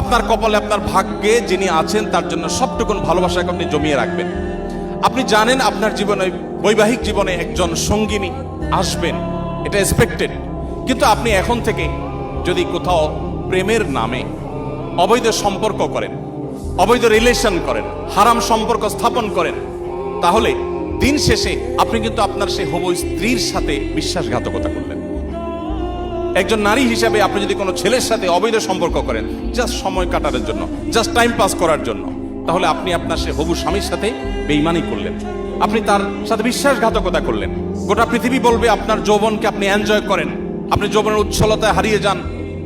আপনার কপালে, আপনার ভাগ্যে যিনি আছেন তার জন্য সবটুকুন ভালোবাসাকে আপনি জমিয়ে রাখবেন। আপনি জানেন আপনার জীবনে, বৈবাহিক জীবনে একজন সঙ্গিনী আসবেন, এটা এক্সপেক্টেড। কিন্তু আপনি এখন থেকে যদি কোথাও প্রেমের নামে অবৈধ সম্পর্ক করেন, অবৈধ রিলেশন করেন, হারাম সম্পর্ক স্থাপন করেন, তাহলে দিন শেষে আপনি কিন্তু আপনার সেই হবু স্ত্রীর সাথে বিশ্বাসঘাতকতা করলেন। একজন নারী হিসাবে আপনি যদি কোনো ছেলের সাথে অবৈধ সম্পর্ক করেন জাস্ট সময় কাটানোর জন্য, জাস্ট টাইম পাস করার জন্য, তাহলে আপনি আপনার সে হবু স্বামীর সাথে বেঈমানি করলেন, আপনি তার সাথে বিশ্বাসঘাতকতা করলেন। গোটা পৃথিবী বলবে আপনার যৌবনকে আপনি এনজয় করেন, আপনি যৌবনের উচ্ছলতায় হারিয়ে যান,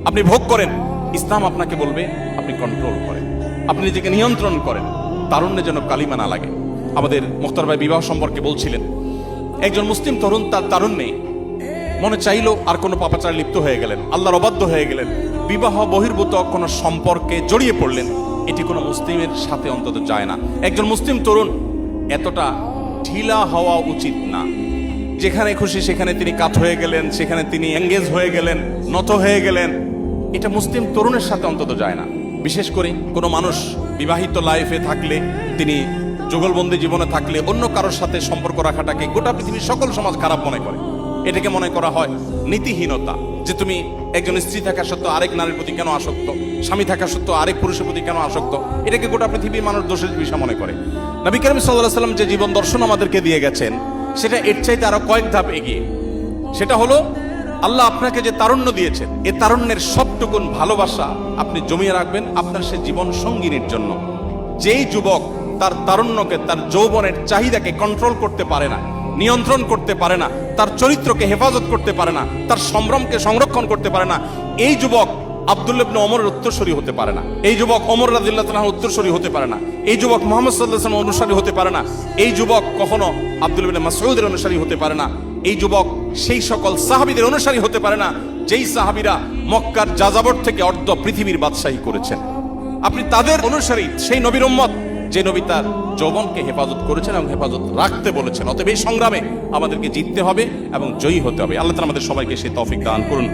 আপনি ভোগ করেন। ইসলাম আপনাকে বলবে আপনি কন্ট্রোল করেন, আপনি নিজেকে নিয়ন্ত্রণ করেন, তারুণ্যে যেন কালিমা না লাগে। আমাদের মুখতার ভাই বিবাহ সম্পর্কে বলছিলেন, একজন মুসলিম তরুণ তার তারুণ্যে মনে চাইলো আর কোনো পাপাচারে লিপ্ত হয়ে গেলেন, আল্লাহর অবাধ্য হয়ে গেলেন, বিবাহ বহির্ভূত কোনো সম্পর্কে জড়িয়ে পড়লেন। এটি কোনো মুসলিমের সাথে অন্তত যায় না। একজন মুসলিম তরুণ এতটা ঢিলা হওয়া উচিত না। যেখানে খুশি সেখানে তিনি কাত হয়ে গেলেন, সেখানে তিনি এঙ্গেজ হয়ে গেলেন, নত হয়ে গেলেন, এটা মুসলিম তরুণের সাথে অন্তত যায় না। বিশেষ করে কোনো মানুষ বিবাহিত লাইফে থাকলে, তিনি যুগলবন্দি জীবনে থাকলে অন্য কারোর সাথে সম্পর্ক রাখাটাকে গোটা পৃথিবীর সকল সমাজ খারাপ মনে করে। এটাকে মনে করা হয় নীতিহীনতা, যে তুমি একজন স্ত্রী থাকা সত্ত্বেও আরেক নারীর প্রতি কেন আসক্ত, স্বামী থাকা সত্ত্বেও আরেক পুরুষের প্রতি কেন আসক্ত, এটাকে গোটা পৃথিবীর মানুষ দোষের বিষয় মনে করে। নবী করিম সাল্লাল্লাহু আলাইহি ওয়াসাল্লাম যে জীবন দর্শন আমাদেরকে দিয়ে গেছেন সেটা এর চাইতে আরো কয়েক ধাপ এগিয়ে। সেটা হলো আল্লাহ আপনাকে যে তারুণ্য দিয়েছেন, এই তারুণ্যের সবটুকুন ভালোবাসা আপনি জমিয়ে রাখবেন আপনার সে জীবন সঙ্গিনীর জন্য। যেই যুবক তার তারুণ্যকে, তার যৌবনের চাহিদাকে কন্ট্রোল করতে পারে না, নিয়ন্ত্রণ করতে পারে না, তার চরিত্রকে হেফাজত করতে পারে না, তার সম্ভ্রমকে সংরক্ষণ করতে পারে না, এই যুবক আব্দুল্লাহ ইবনে ওমরের উত্তরসূরি হতে পারে না, এই যুবক ওমর রাদিয়াল্লাহু তাআলার উত্তরসূরি হতে পারে না, এই যুবক মুহাম্মদ সাল্লাল্লাহু আলাইহি ওয়াসাল্লামের অনুসারী হতে পারে না, এই যুবক কখনো আব্দুল্লাহ ইবনে মাসউদের অনুসারী হতে পারে না, এই যুবক সেই সকল সাহাবীদের অনুসারী হতে পারে না যেই সাহাবীরা মক্কার যাযাবর থেকে অর্ধ পৃথিবীর বাদশাহী করেছেন। আপনি তাদের অনুসারী, সেই নবীর উম্মত যে নবী তার যৌবনকে হেফাজত করেছেন এবং হেফাজত রাখতে বলেছেন। অতএব এই সংগ্রামে আমাদেরকে জিততে হবে এবং জয়ী হতে হবে। আল্লাহ তাআলা আমাদের সবাইকে সেই তৌফিক দান করুন।